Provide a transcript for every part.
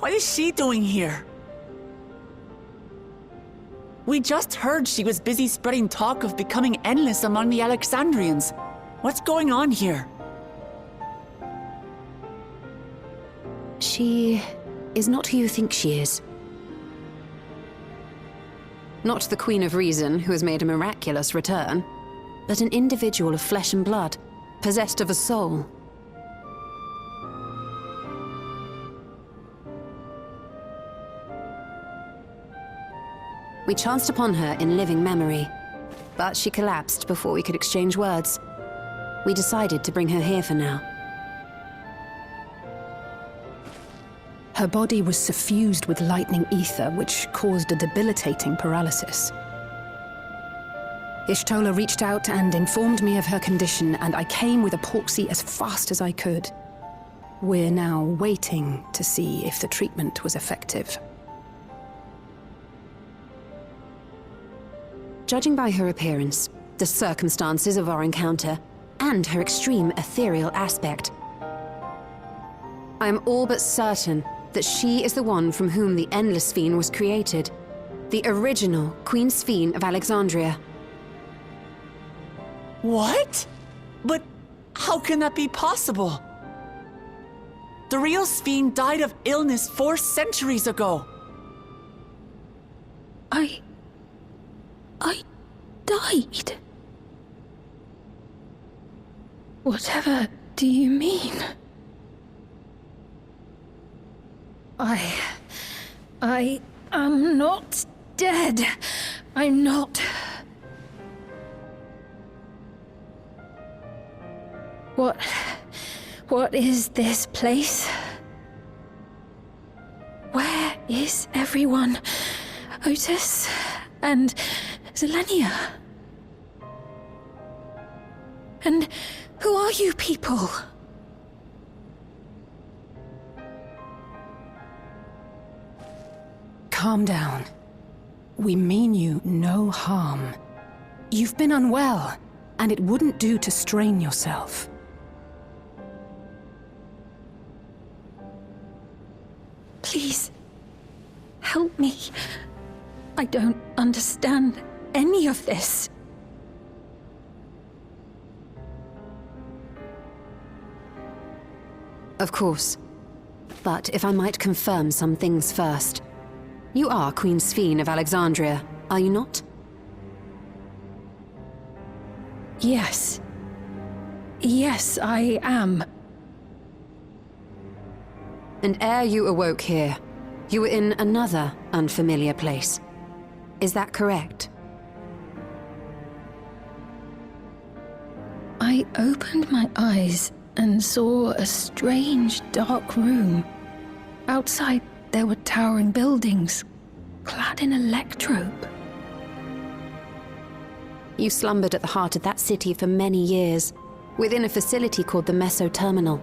What is she doing here? We just heard she was busy spreading talk of becoming endless among the Alexandrians. What's going on here? She is not who you think she is. Not the Queen of Reason, who has made a miraculous return, but an individual of flesh and blood, possessed of a soul. We chanced upon her in living memory, but she collapsed before we could exchange words. We decided to bring her here for now. Her body was suffused with lightning ether, which caused a debilitating paralysis. Ishtola reached out and informed me of her condition, and I came with epoxy as fast as I could. We're now waiting to see if the treatment was effective. Judging by her appearance, the circumstances of our encounter, and her extreme ethereal aspect, I am all but certain that she is the one from whom the Endless Fiend was created. The original Queen Sphene of Alexandria. What? But how can that be possible? The real Sphene died of illness 4 centuries ago. I died? Whatever do you mean? I am not dead. I'm not. What is this place? Where is everyone? Otis and Zelenia? And who are you people? Calm down. We mean you no harm. You've been unwell, and it wouldn't do to strain yourself. Please, help me. I don't understand any of this. Of course. But if I might confirm some things first. You are Queen Sphene of Alexandria, are you not? Yes. Yes, I am. And ere you awoke here, you were in another unfamiliar place. Is that correct? I opened my eyes and saw a strange, dark room. Outside, there were towering buildings, clad in electrope. You slumbered at the heart of that city for many years, within a facility called the Meso Terminal.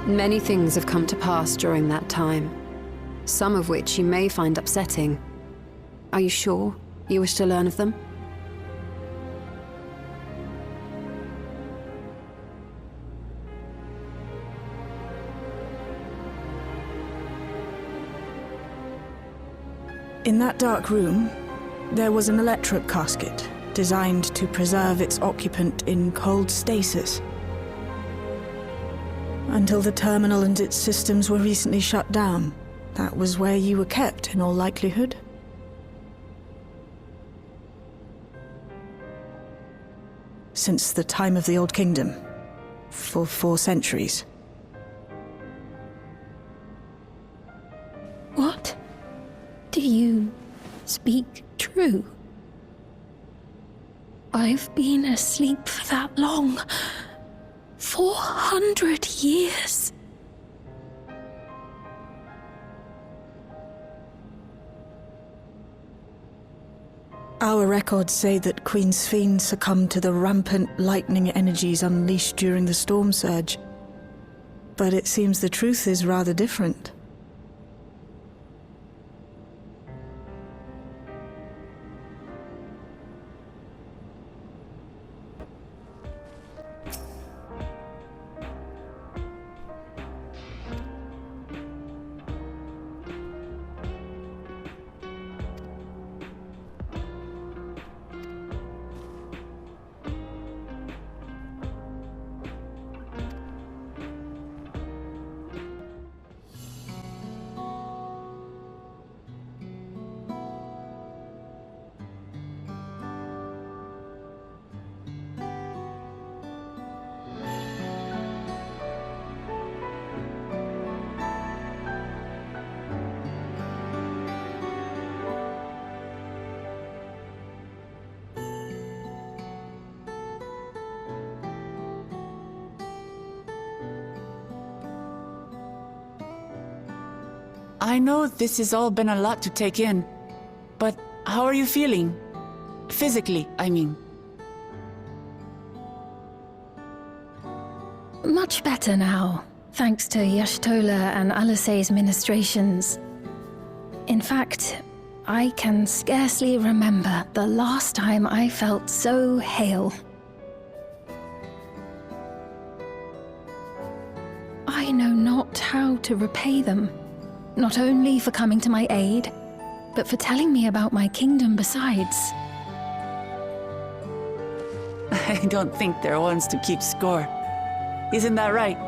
Many things have come to pass during that time, some of which you may find upsetting. Are you sure you wish to learn of them? In that dark room, there was an electric casket designed to preserve its occupant in cold stasis. Until the terminal and its systems were recently shut down, that was where you were kept in all likelihood. Since the time of the Old Kingdom, for 4 centuries. What? Do you speak true? I've been asleep for that long. 400 years. Our records say that Queen Sphene succumbed to the rampant lightning energies unleashed during the storm surge. But it seems the truth is rather different. I know this has all been a lot to take in, but how are you feeling? Physically, I mean. Much better now, thanks to Yashtola and Alisei's ministrations. In fact, I can scarcely remember the last time I felt so hale. I know not how to repay them, not only for coming to my aid, but for telling me about my kingdom besides. I don't think they're ones to keep score. Isn't that right?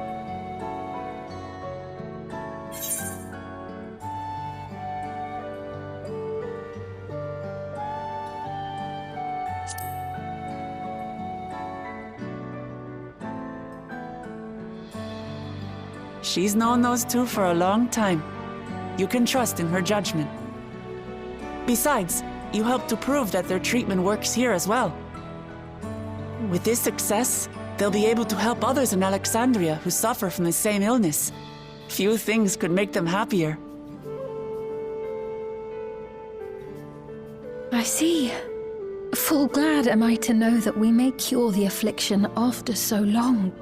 She's known those two for a long time. You can trust in her judgment. Besides, you helped to prove that their treatment works here as well. With this success, they'll be able to help others in Alexandria who suffer from the same illness. Few things could make them happier. I see. Full glad am I to know that we may cure the affliction after so long.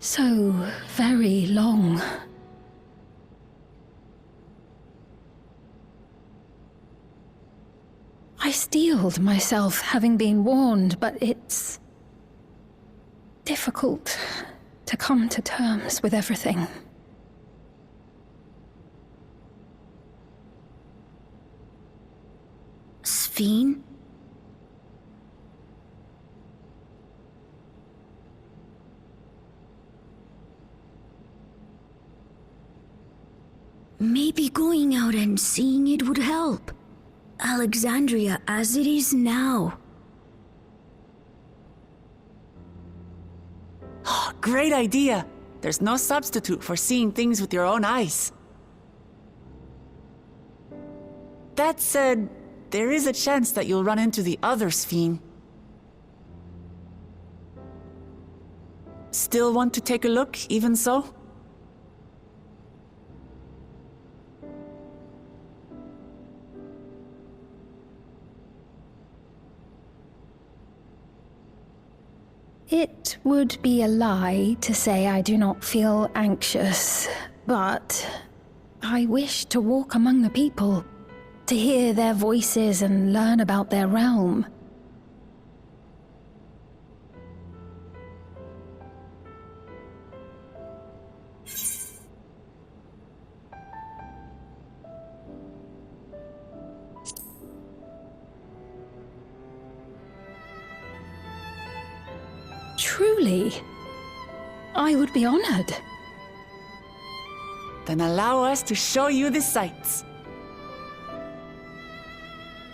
So very long. I steeled myself, having been warned, but it's difficult to come to terms with everything. Sphene? Maybe going out and seeing it would help. Alexandria as it is now. Great idea! There's no substitute for seeing things with your own eyes. That said, there is a chance that you'll run into the other Sphene. Still want to take a look, even so? It would be a lie to say I do not feel anxious, but I wish to walk among the people, to hear their voices and learn about their realm. Truly, I would be honored. Then allow us to show you the sights.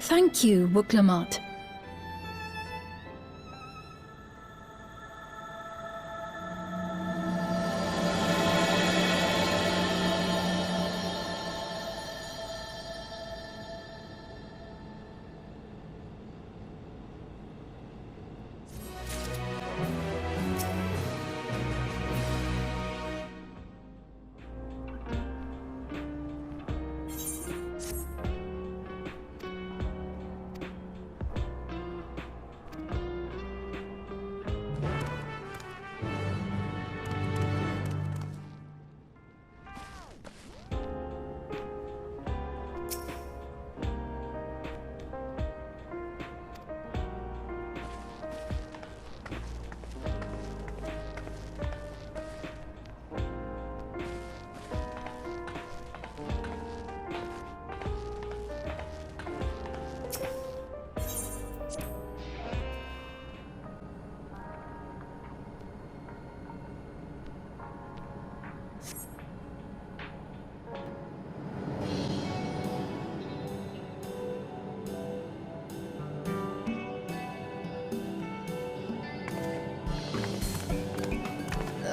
Thank you, Wuklamat.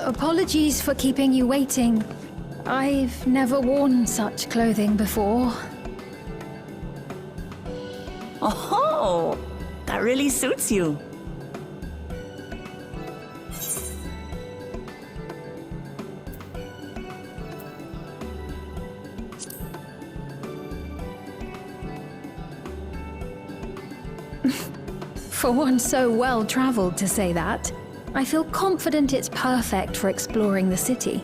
Apologies for keeping you waiting. I've never worn such clothing before. Oh, that really suits you. For one so well-traveled to say that, I feel confident it's perfect for exploring the city.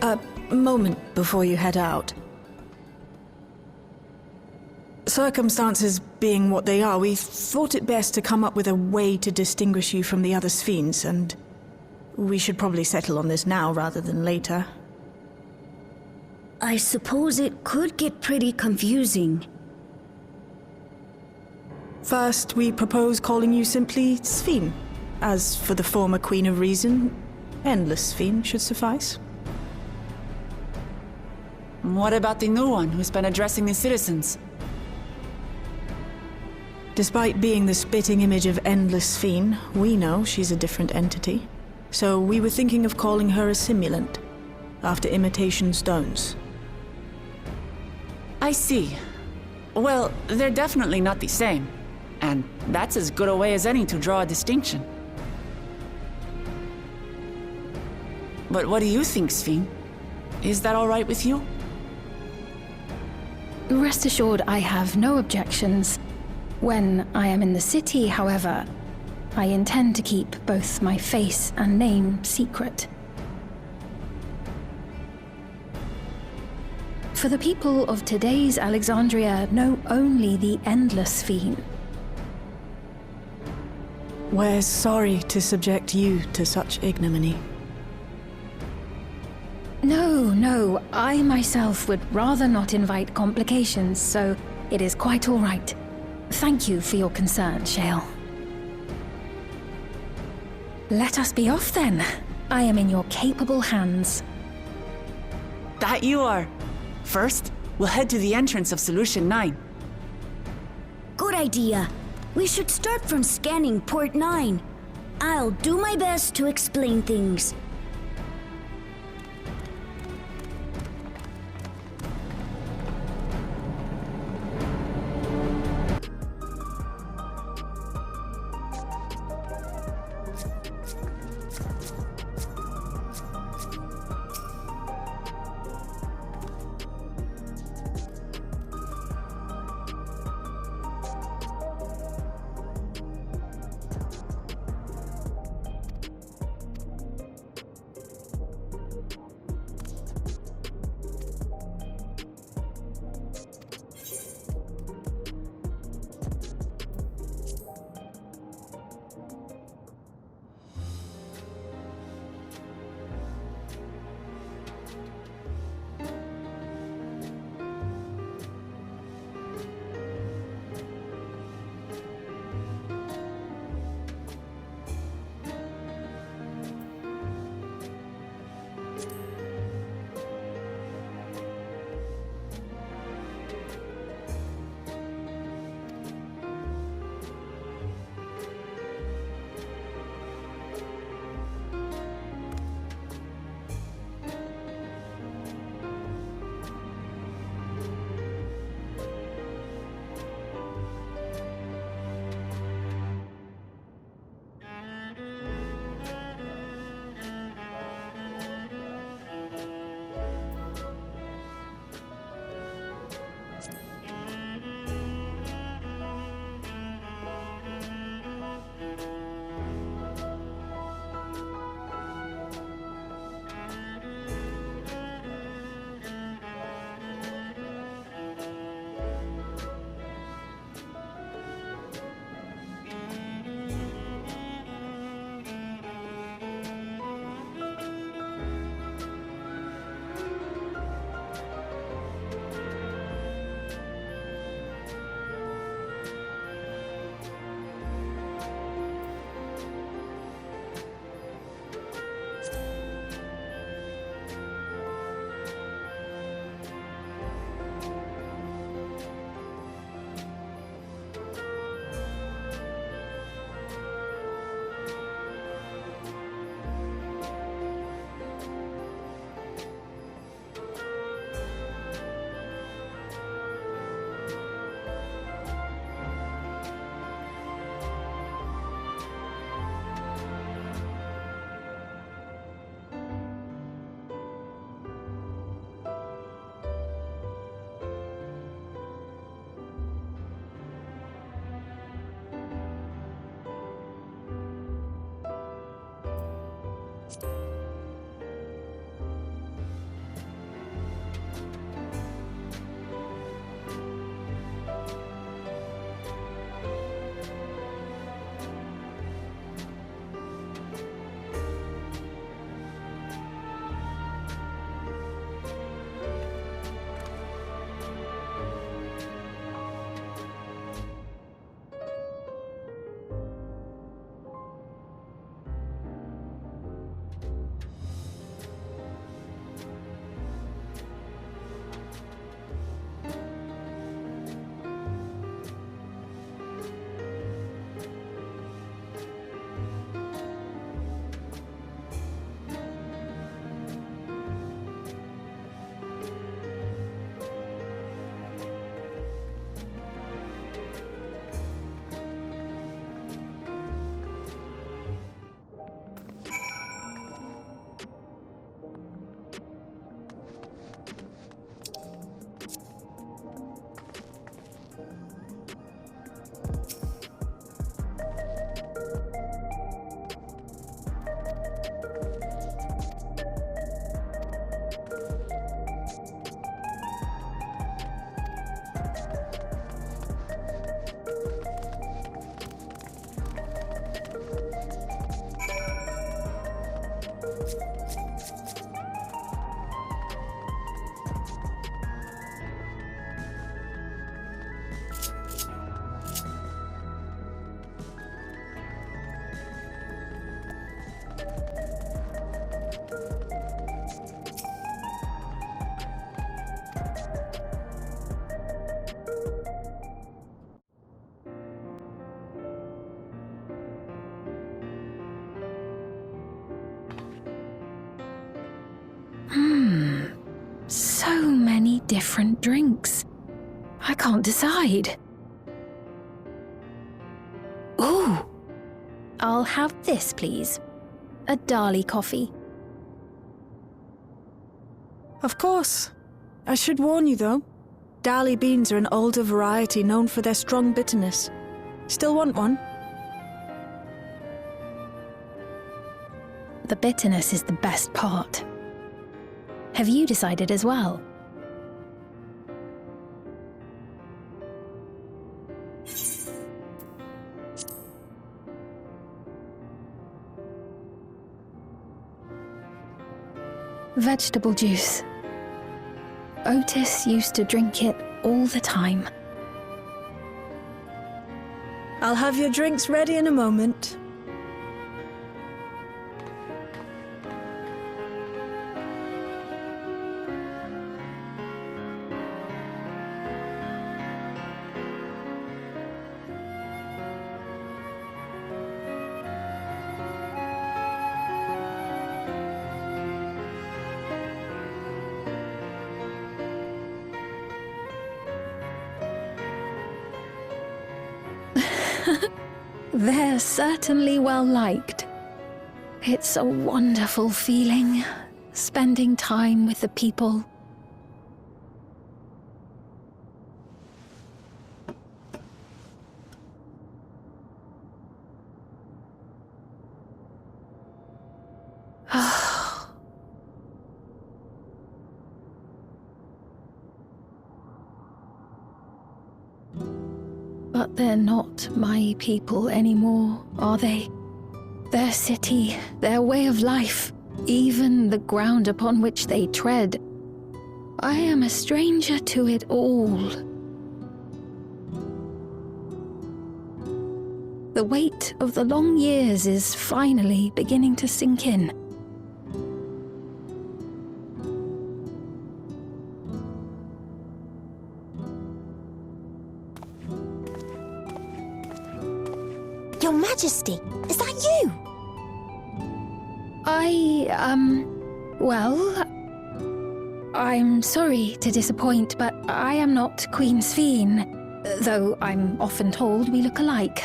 A moment before you head out. Circumstances being what they are, we thought it best to come up with a way to distinguish you from the other Sphenes, and we should probably settle on this now rather than later. I suppose it could get pretty confusing. First, we propose calling you simply Sphene. As for the former Queen of Reason, Endless Sphene should suffice. What about the new one who's been addressing the citizens? Despite being the spitting image of Endless Sphene, we know she's a different entity. So we were thinking of calling her a simulant, after imitation stones. I see. Well, they're definitely not the same. And that's as good a way as any to draw a distinction. But what do you think, Sphene? Is that all right with you? Rest assured, I have no objections. When I am in the city, however, I intend to keep both my face and name secret. For the people of today's Alexandria know only the Endless Sphene. We're sorry to subject you to such ignominy. No, I myself would rather not invite complications, so it is quite all right. Thank you for your concern, Shale. Let us be off then. I am in your capable hands. That you are. First, we'll head to the entrance of Solution 9. Good idea. We should start from scanning Port 9. I'll do my best to explain things. So many different drinks. I can't decide. Ooh! I'll have this, please. A Dali coffee. Of course. I should warn you, though. Dali beans are an older variety known for their strong bitterness. Still want one? The bitterness is the best part. Have you decided as well? Vegetable juice. Otis used to drink it all the time. I'll have your drinks ready in a moment. They're certainly well liked. It's a wonderful feeling, spending time with the people. But they're not my people anymore, are they? Their city, their way of life, even the ground upon which they tread. I am a stranger to it all. The weight of the long years is finally beginning to sink in. Your Majesty, is that you? Well, I'm sorry to disappoint, but I am not Queen Sphene, though I'm often told we look alike.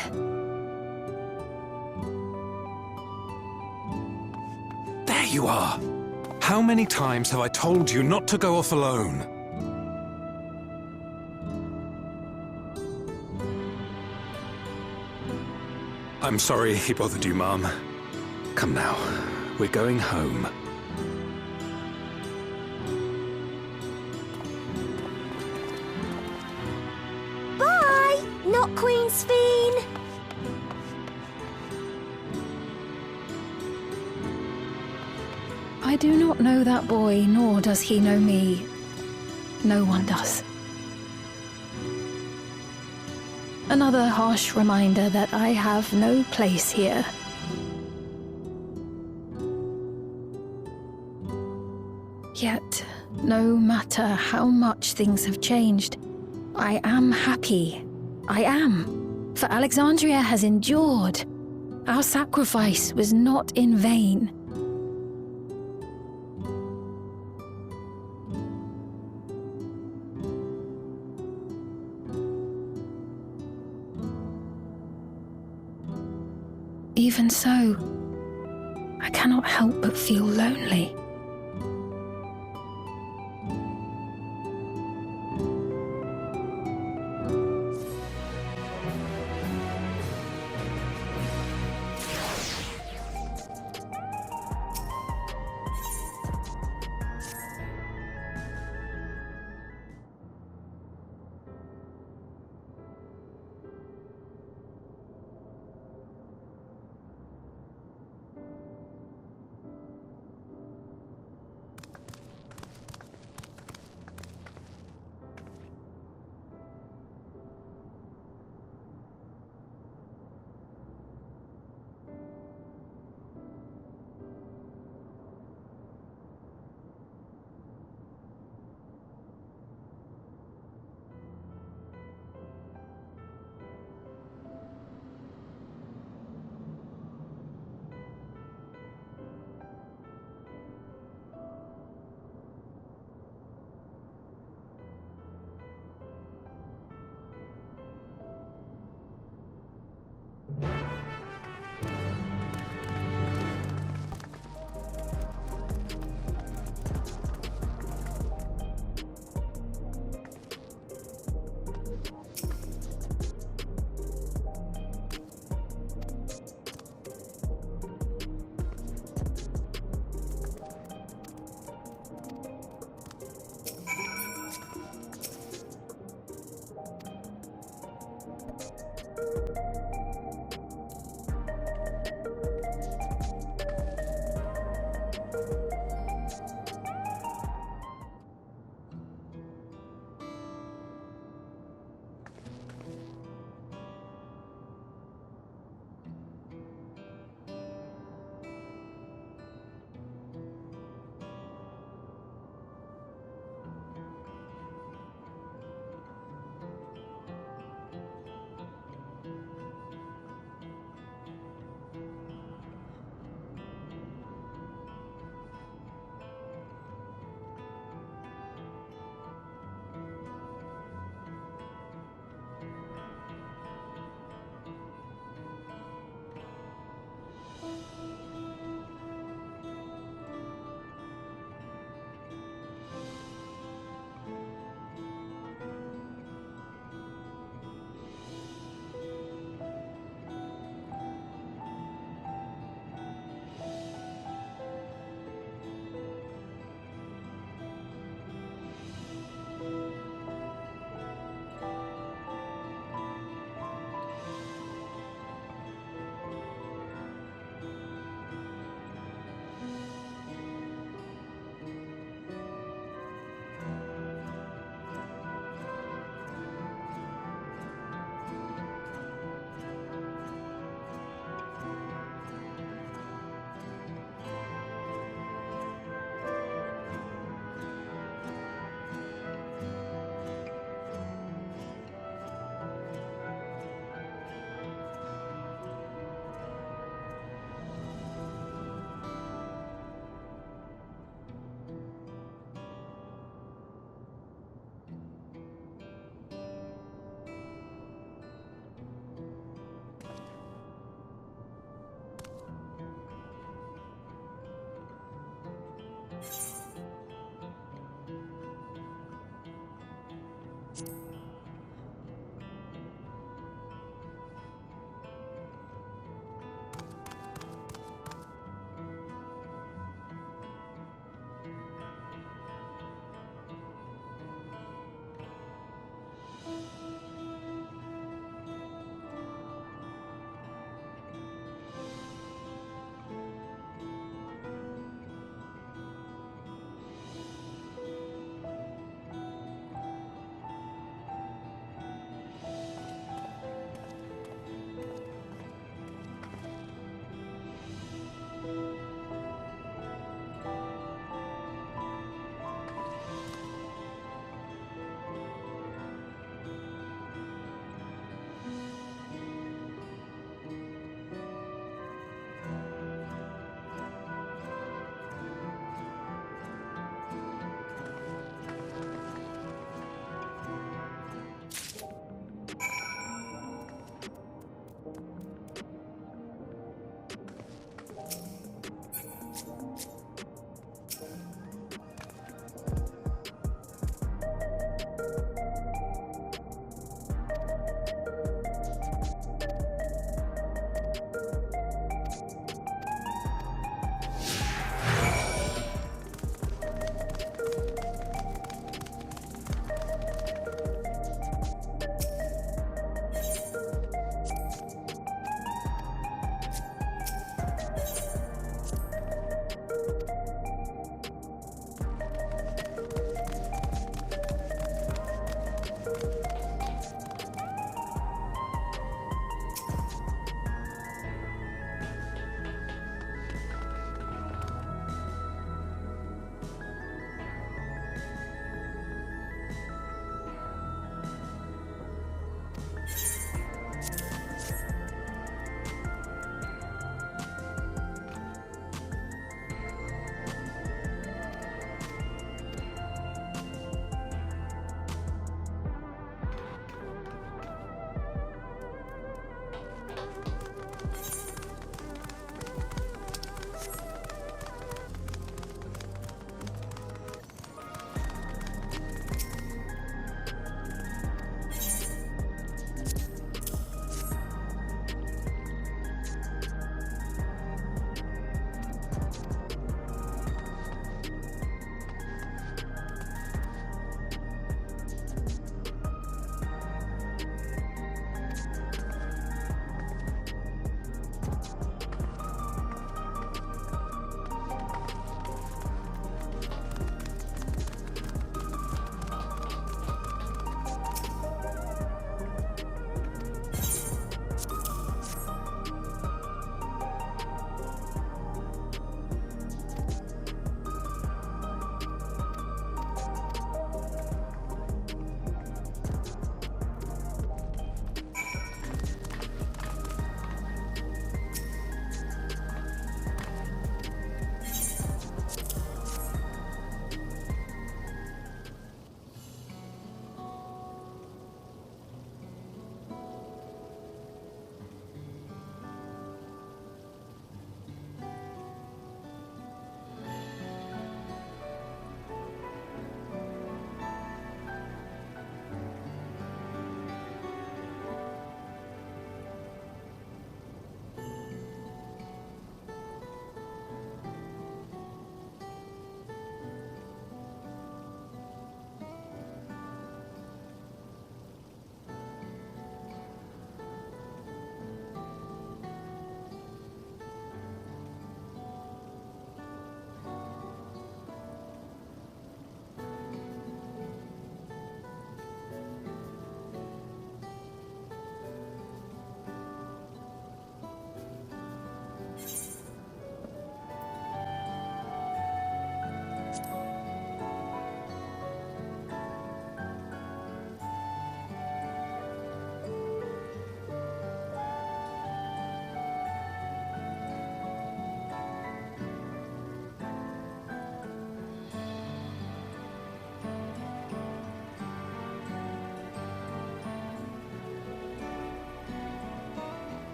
There you are! How many times have I told you not to go off alone? I'm sorry he bothered you, Mom. Come now, we're going home. Bye, not Queen Sphene. I do not know that boy, nor does he know me. No one does. Another harsh reminder that I have no place here. Yet, no matter how much things have changed, I am happy. I am. For Alexandria has endured. Our sacrifice was not in vain. Even so, I cannot help but feel lonely.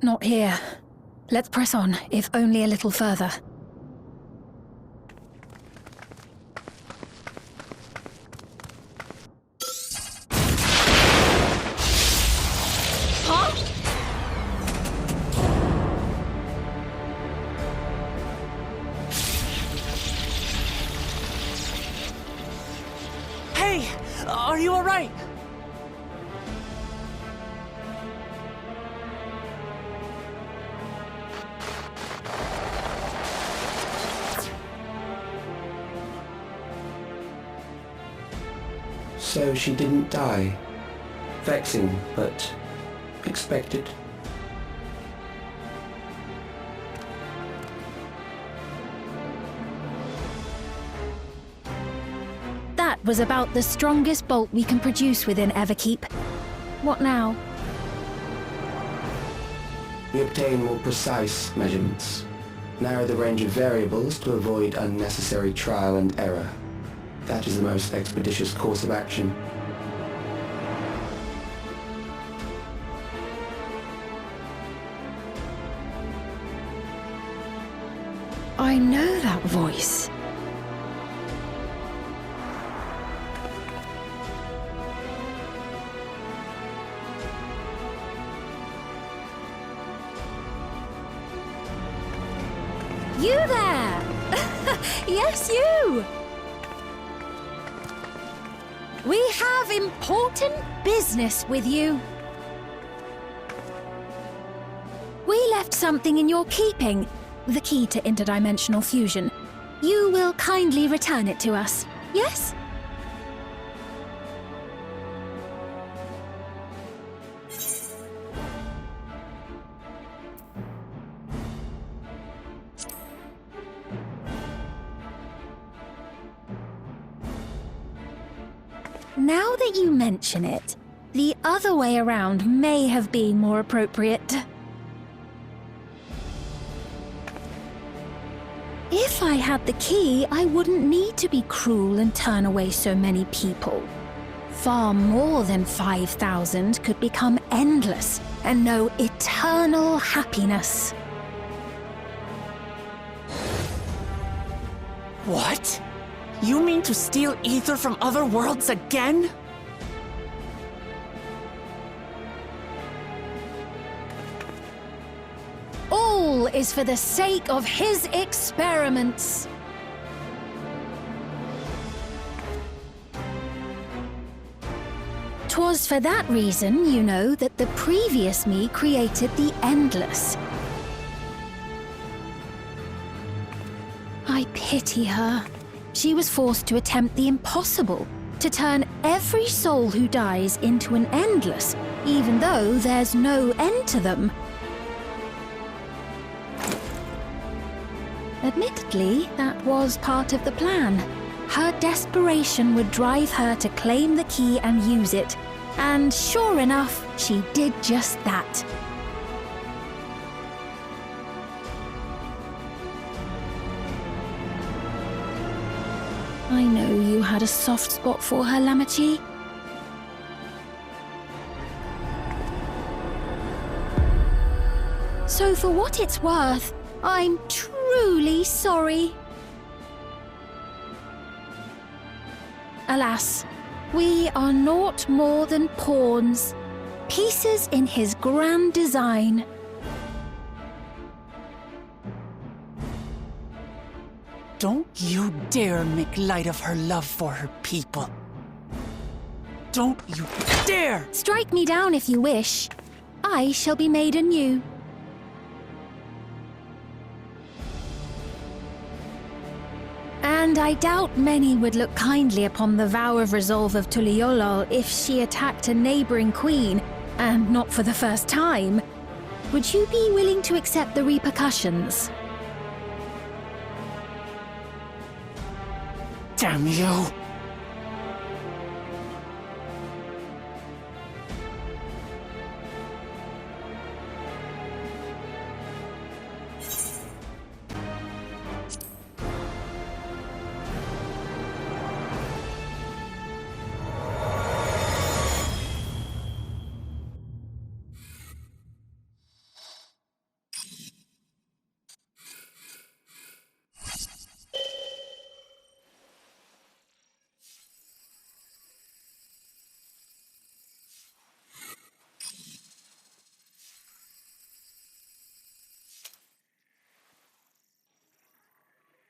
not here. Let's press on, if only a little further. Hey! Are you alright? So she didn't die. Vexing, but expected. That was about the strongest bolt we can produce within Everkeep. What now? We obtain more precise measurements. Narrow the range of variables to avoid unnecessary trial and error. That is the most expeditious course of action. I know that voice. You there! Yes, you! We have important business with you. We left something in your keeping, the key to interdimensional fusion. You will kindly return it to us, yes? Now that you mention it, the other way around may have been more appropriate. If I had the key, I wouldn't need to be cruel and turn away so many people. Far more than 5,000 could become endless and know eternal happiness. What? You mean to steal ether from other worlds again? All is for the sake of his experiments. Twas for that reason, you know, that the previous me created the Endless. I pity her. She was forced to attempt the impossible, to turn every soul who dies into an Endless, even though there's no end to them. Admittedly, that was part of the plan. Her desperation would drive her to claim the key and use it, and sure enough, she did just that. I know you had a soft spot for her, Lamachi. So for what it's worth, I'm truly sorry. Alas, we are naught more than pawns, pieces in his grand design. Don't you dare make light of her love for her people. Don't you dare! Strike me down if you wish. I shall be made anew. And I doubt many would look kindly upon the vow of resolve of Tuliolol if she attacked a neighboring queen, and not for the first time. Would you be willing to accept the repercussions? Damn you!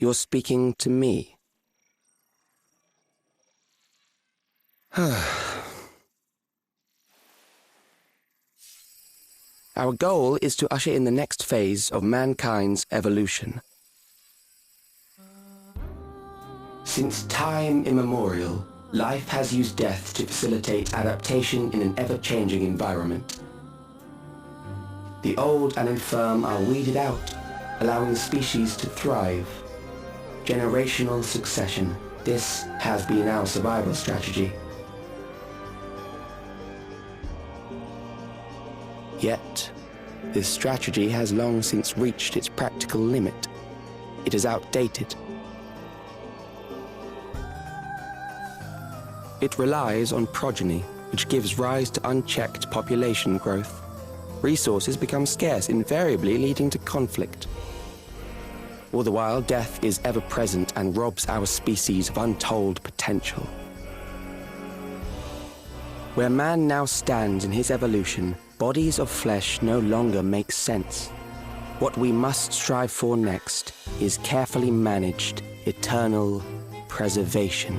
You're speaking to me. Our goal is to usher in the next phase of mankind's evolution. Since time immemorial, life has used death to facilitate adaptation in an ever-changing environment. The old and infirm are weeded out, allowing the species to thrive. Generational succession. This has been our survival strategy. Yet, this strategy has long since reached its practical limit. It is outdated. It relies on progeny, which gives rise to unchecked population growth. Resources become scarce, invariably leading to conflict. All the while, death is ever present and robs our species of untold potential. Where man now stands in his evolution, bodies of flesh no longer make sense. What we must strive for next is carefully managed, eternal preservation.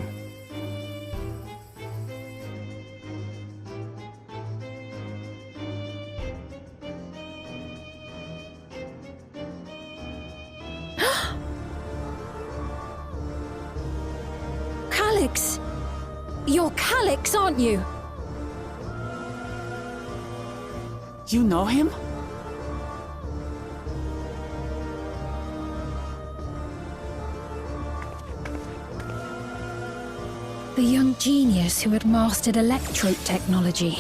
Calyx! You're Calyx, aren't you? You know him? The young genius who had mastered electrode technology.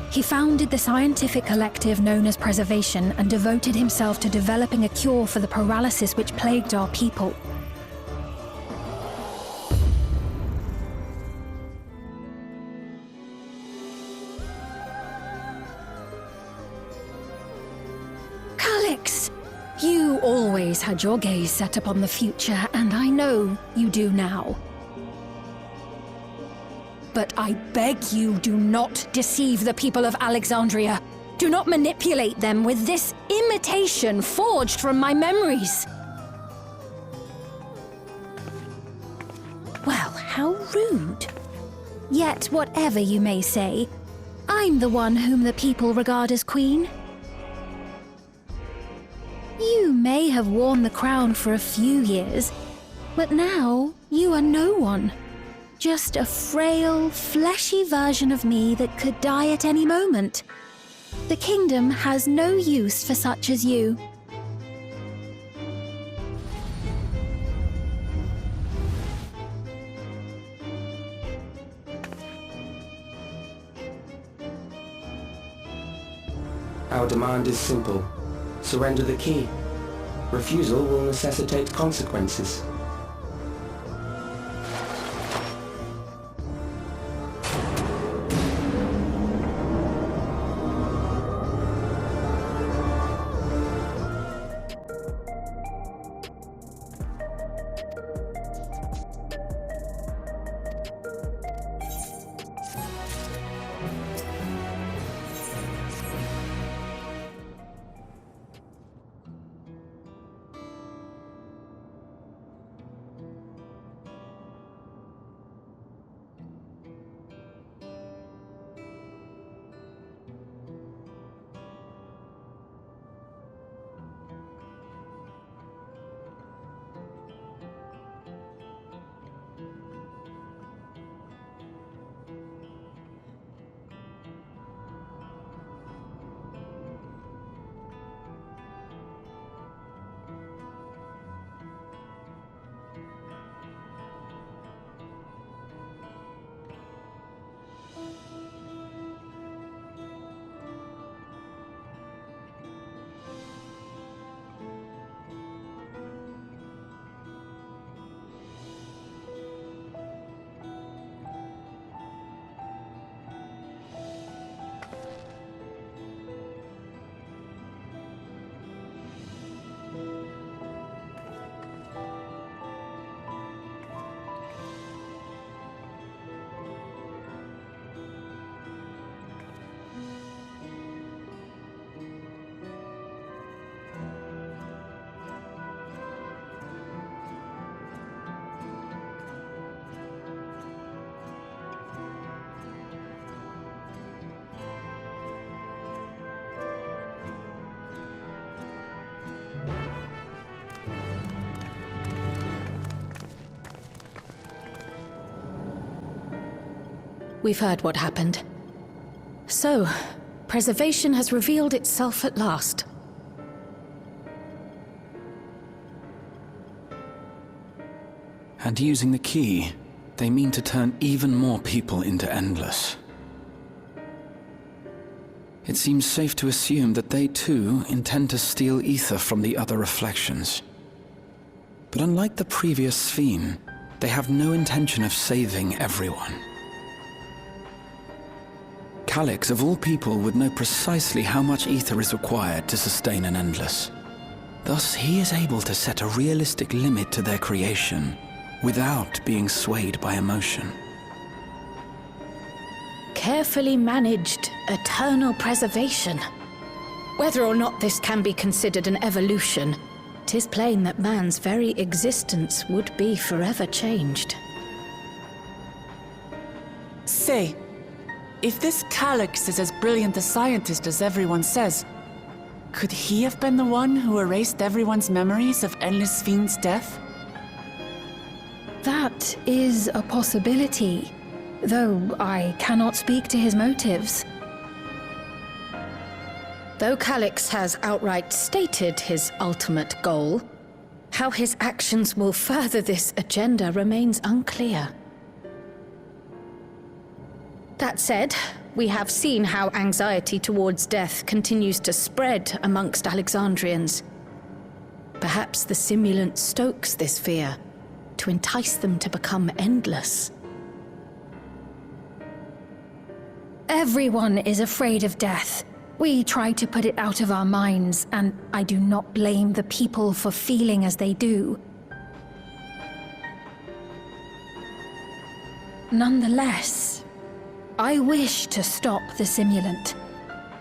He founded the scientific collective known as Preservation and devoted himself to developing a cure for the paralysis which plagued our people. Calyx! You always had your gaze set upon the future, and I know you do now. But I beg you, do not deceive the people of Alexandria. Do not manipulate them with this imitation forged from my memories. Well, how rude. Yet, whatever you may say, I'm the one whom the people regard as queen. You may have worn the crown for a few years, but now you are no one. Just a frail, fleshy version of me that could die at any moment. The kingdom has no use for such as you. Our demand is simple. Surrender the key. Refusal will necessitate consequences. we've heard what happened. So, preservation has revealed itself at last. And using the key, they mean to turn even more people into Endless. It seems safe to assume that they too intend to steal ether from the other reflections. But unlike the previous Sphene, they have no intention of saving everyone. Calyx, of all people, would know precisely how much ether is required to sustain an Endless. Thus, he is able to set a realistic limit to their creation, without being swayed by emotion. Carefully managed eternal preservation. Whether or not this can be considered an evolution, 'tis plain that man's very existence would be forever changed. Say, if this Calyx is as brilliant a scientist as everyone says, could he have been the one who erased everyone's memories of Endless Sphene's death? That is a possibility, though I cannot speak to his motives. Though Calyx has outright stated his ultimate goal, how his actions will further this agenda remains unclear. That said, we have seen how anxiety towards death continues to spread amongst Alexandrians. Perhaps the simulant stokes this fear, to entice them to become endless. Everyone is afraid of death. We try to put it out of our minds, and I do not blame the people for feeling as they do. Nonetheless, I wish to stop the simulant.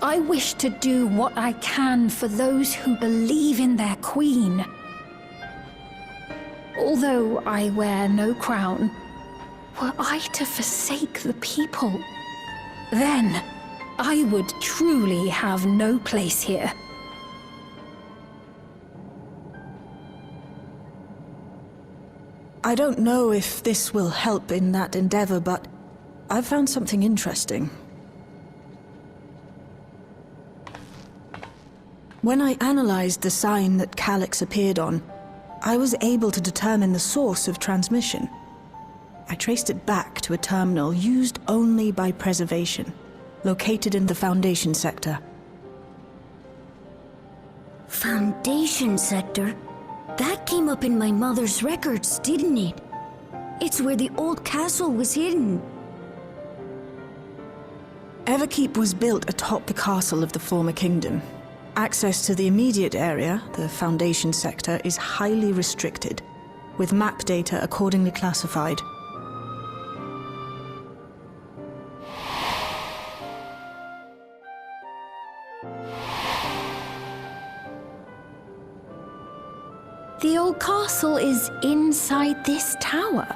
I wish to do what I can for those who believe in their queen. Although I wear no crown, were I to forsake the people, then I would truly have no place here. I don't know if this will help in that endeavor, but I've found something interesting. When I analyzed the sign that Calyx appeared on, I was able to determine the source of transmission. I traced it back to a terminal used only by preservation, located in the Foundation sector. Foundation sector? That came up in my mother's records, didn't it? It's where the old castle was hidden. Everkeep was built atop the castle of the former kingdom. Access to the immediate area, the Foundation sector, is highly restricted, with map data accordingly classified. The old castle is inside this tower.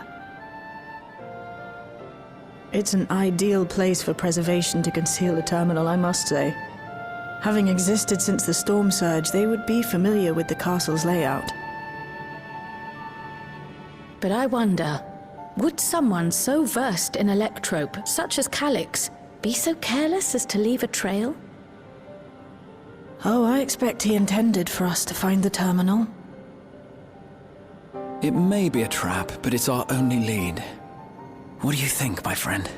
It's an ideal place for preservation to conceal a terminal, I must say. Having existed since the storm surge, they would be familiar with the castle's layout. But I wonder, would someone so versed in electrope, such as Calyx, be so careless as to leave a trail? Oh, I expect he intended for us to find the terminal. It may be a trap, but it's our only lead. What do you think, my friend?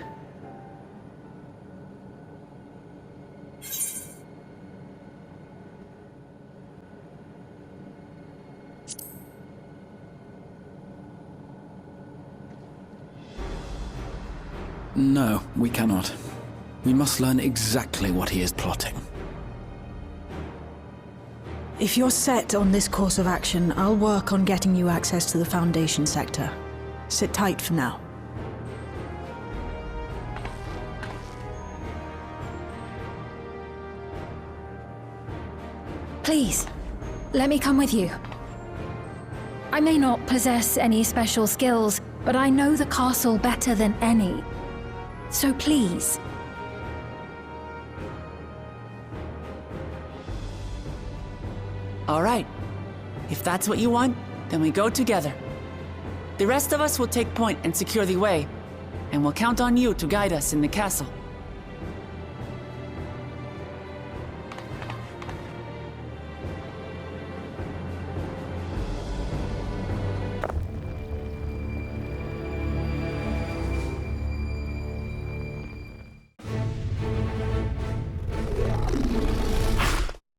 No, we cannot. We must learn exactly what he is plotting. If you're set on this course of action, I'll work on getting you access to the Foundation sector. Sit tight for now. Please, let me come with you. I may not possess any special skills, but I know the castle better than any. So please. All right. If that's what you want, then we go together. The rest of us will take point and secure the way. and we'll count on you to guide us in the castle.